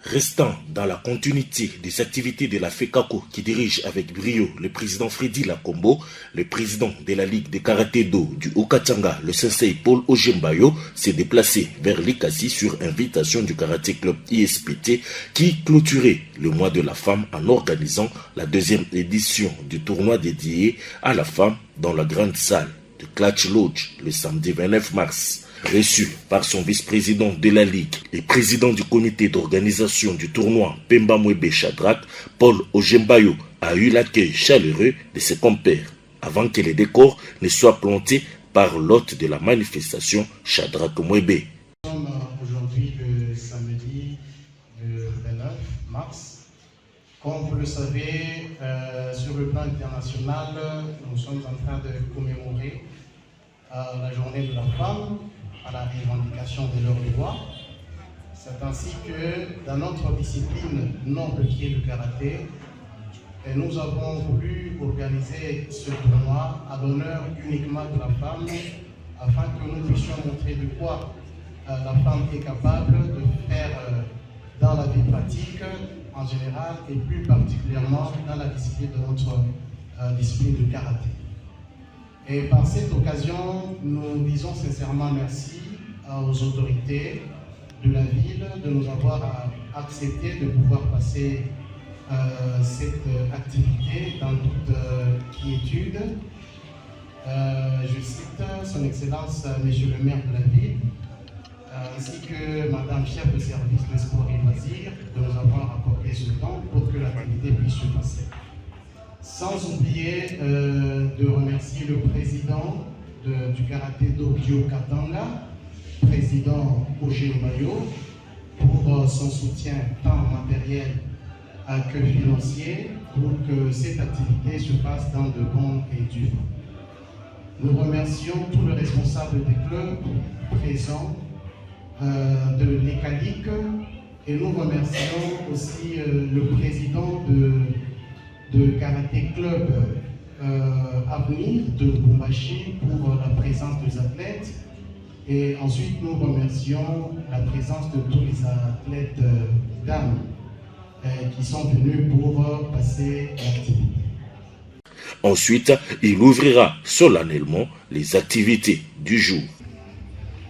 Restant dans la continuité des activités de la FECACO qui dirige avec brio le président Freddy Lakombo, le président de la Ligue de Karaté-Do du Haut-Katanga, le sensei Paul Ojembayo, s'est déplacé vers Likasi sur invitation du Karaté Club ISPT qui clôturait le mois de la femme en organisant la deuxième édition du tournoi dédié à la femme dans la grande salle de Clutch Lodge le samedi 29 mars. Reçu par son vice-président de la Ligue et président du comité d'organisation du tournoi Pemba Mwebe Shadrach, Paul Ojembayo a eu l'accueil chaleureux de ses compères avant que les décors ne soient plantés par l'hôte de la manifestation Shadrach Mwebe. Nous sommes aujourd'hui le samedi le 29 mars. Comme vous le savez, sur le plan international, nous sommes en train de commémorer la journée de la femme, à la revendication de leurs droits. C'est ainsi que dans notre discipline noble qui est le karaté, nous avons voulu organiser ce tournoi à l'honneur uniquement de la femme, afin que nous puissions montrer de quoi la femme est capable de faire dans la vie pratique en général et plus particulièrement dans la discipline de notre discipline de karaté. Et par cette occasion, nous disons sincèrement merci aux autorités de la ville de nous avoir accepté de pouvoir passer cette activité dans toute quiétude. Je cite son Excellence, Monsieur le maire de la ville, ainsi que Madame chef de service de sport et loisirs, de nous avoir accordé ce temps pour que l'activité puisse se passer. Sans oublier de remercier le président du Karaté-Do du Haut-Katanga, président Ojembayo, pour son soutien tant matériel que financier pour que cette activité se passe dans de bons et durs. Nous remercions tous les responsables des clubs présents de l'ECALIC et nous remercions aussi le président de Karaté Club Avenir de Bumbashi pour la présence des athlètes. Et ensuite, nous remercions la présence de tous les athlètes dames qui sont venus pour passer l'activité. Ensuite, il ouvrira solennellement les activités du jour.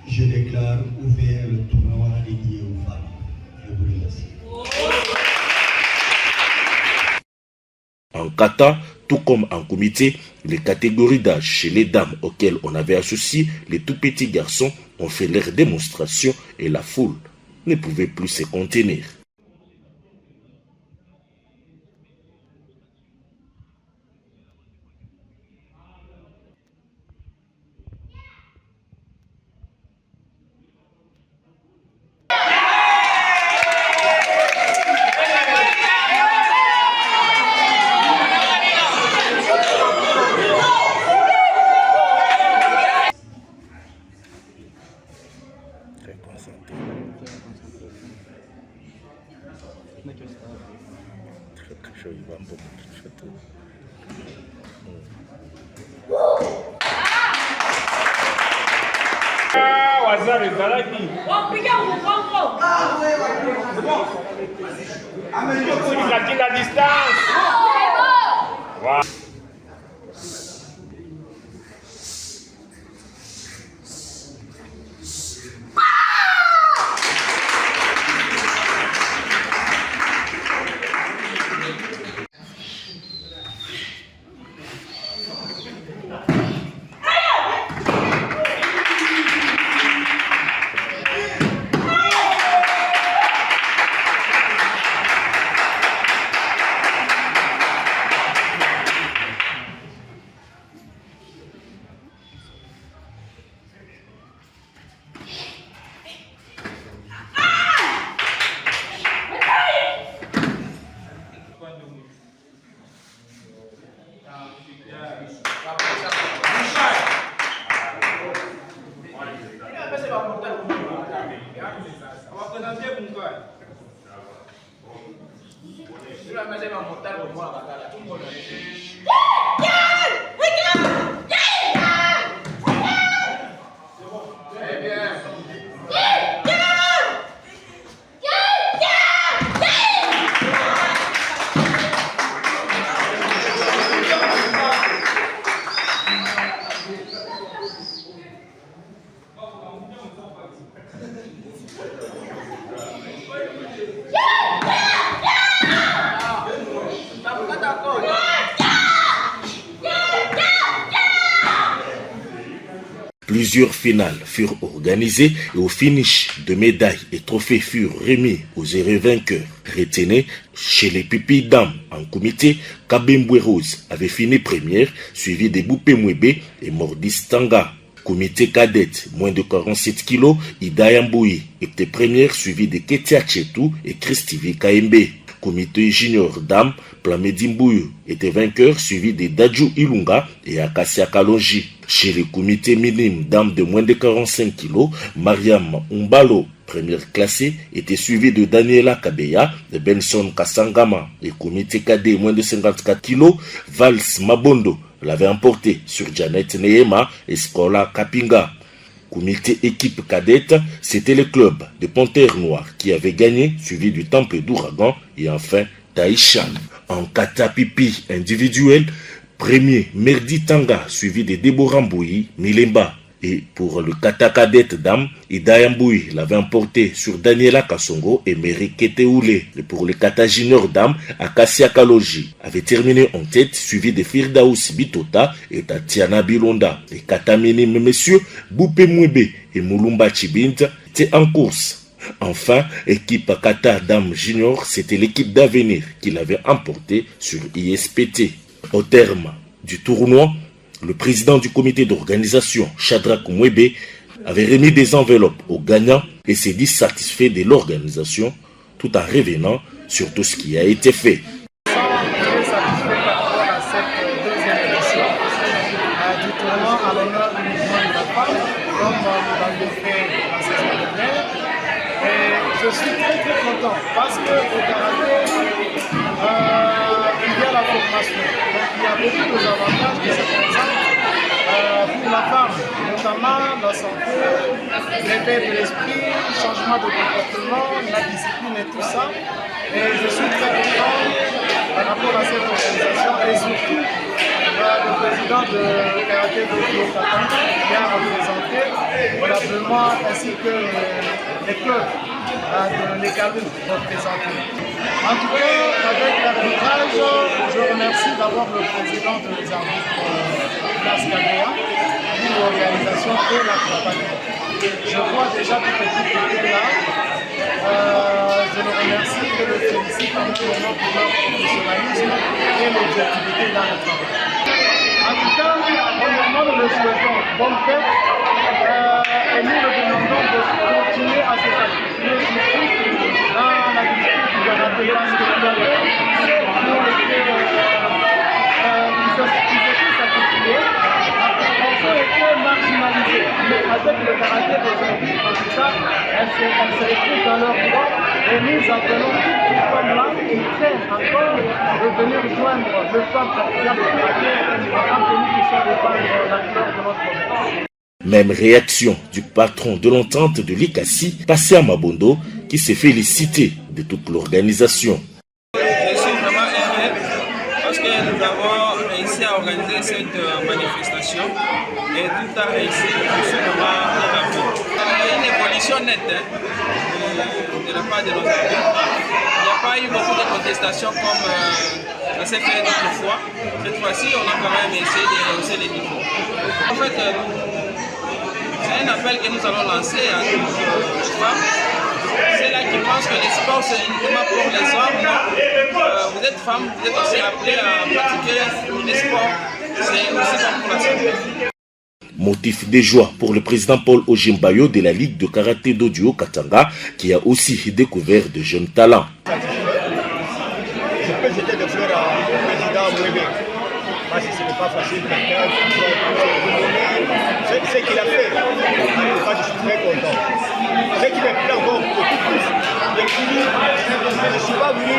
Je déclare ouvert le tournoi dédié aux femmes. Je vous remercie. En kata, tout comme en comité, les catégories d'âge chez les dames auxquelles on avait associé les tout petits garçons ont fait leur démonstration et la foule ne pouvait plus se contenir. La distance. Wow. Plusieurs finales furent organisées et au finish, de médailles et trophées furent remis aux heureux vainqueurs. Retenez, chez les pupilles dames en comité, Kabembwe Rose avait fini première, suivi de Boupé Mwebe et Mordis Tanga. Comité cadette, moins de 47 kilos, Ida Yamboui était première, suivi de Ketia Chetou et Christivi Kaembe. Comité junior dame, Plamedi Mbouyou était vainqueur, suivi de Dadju Ilunga et Akasia Kalonji. Chez le comité minime dame de moins de 45 kilos, Mariam Umbalo, première classée, était suivi de Daniela Kabeya, de Benson Kasangama. Et comité cadet moins de 54 kilos, Vals Mabondo l'avait emporté sur Janet Nehema et Skola Kapinga. Comité équipe cadette, c'était le club de Panthères Noires qui avait gagné, suivi du Temple d'Ouragan et enfin Taïchan. En kata pipi individuel, premier Merdi Tanga, suivi de Deborah Mbouyi, Milemba. Et pour le kata cadette dame, Ida Yamboui l'avait emporté sur Daniela Kasongo et Mary Keteoule. Et pour le kata junior dame, Akasia Kaloji avait terminé en tête, suivi de Firdaous Bitota et Tatiana Bilonda. Et kata minime messieurs, Boupé Mwebe et Moulumba Chibint étaient en course. Enfin, équipe kata dame junior, c'était l'équipe d'avenir qui l'avait emporté sur ISPT. Au terme du tournoi, le président du comité d'organisation, Shadrach Mwebe, avait remis des enveloppes aux gagnants et s'est dit satisfait de l'organisation tout en revenant sur tout ce qui a été fait. Très satisfait par rapport à cette deuxième édition du tournoi à l'honneur du mouvement de la femme, comme nous l'avons fait la saison dernière. Et je suis très content parce que au karaté, il y a la formation. Donc il y a beaucoup d'avantages qui se présentent pour la femme, notamment la santé, l'éveil de l'esprit, le changement de comportement, la discipline et tout ça. Et je suis très content par rapport à cette organisation et surtout le président de Karaté de Katanga qui a représenté probablement ainsi que les clubs de l'Ekalou représentés. En tout cas, avec l'arbitrage, je remercie d'abord le président de les arbitres Place Kabea pour l'organisation et la campagne. Je vois déjà toute l'équipe qui était là. Je le remercie et le félicite pour leur professionnalisme et l'objectivité dans le travail. En tout cas, premièrement, nous le souhaitons bonne fête et nous le demandons de continuer à se sacrifier dans la discipline du karaté parce que pour lesquels ils étaient sacrifiés, ont été marginalisés. Mais avec le karaté d'aujourd'hui, en tout cas, elles se retrouvent dans leur droit et nous appelons toutes ces femmes-là qui traînent encore de venir joindre le femmes pratiquantes de karaté afin que nous puissions défendre la couleur de notre province. Même réaction du patron de l'entente de l'ICACI, Passia Mabondo, qui s'est félicité de toute l'organisation. Je suis vraiment heureux parce que nous avons réussi à organiser cette manifestation et tout a réussi. Je suis vraiment ravi. Il y a une évolution nette de la part de nos amis. Il n'y a pas eu beaucoup de contestations comme ça s'est fait d'autres fois. Cette fois-ci, on a quand même essayé de rehausser les niveaux. En fait, c'est un appel que nous allons lancer à toutes les femmes. C'est là qui pensent que les sports c'est uniquement pour les hommes. Non. Vous êtes femme, vous êtes aussi appelée à pratiquer les sports. C'est aussi bon pour la santé. Motif de joie pour le président Paul Ojimbayo de la Ligue de Karaté do Haut-Katanga qui a aussi découvert de jeunes talents. Je peux jeter des fleurs au président Mwebe parce que ce n'est pas facile. Ce qu'il a fait, je suis très content. Ce qui me plaît encore beaucoup plus, je ne suis pas venu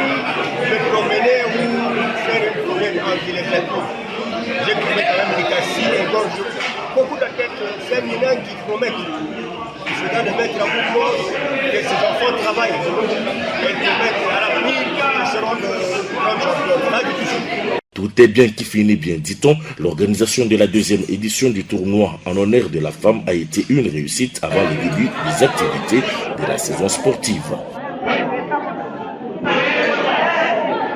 me promener ou faire une promenade entre les plateaux. J'ai trouvé quand même des cassis et gorges. Beaucoup d'athlètes féminins qui promettent. Il faudra de mettre en mouvement que ces enfants travaillent. Et de mettre à l'avenir, ils seront de grands champions. Là, du tout. Tout est bien qui finit bien, dit-on. L'organisation de la deuxième édition du tournoi en honneur de la femme a été une réussite avant le début des activités de la saison sportive.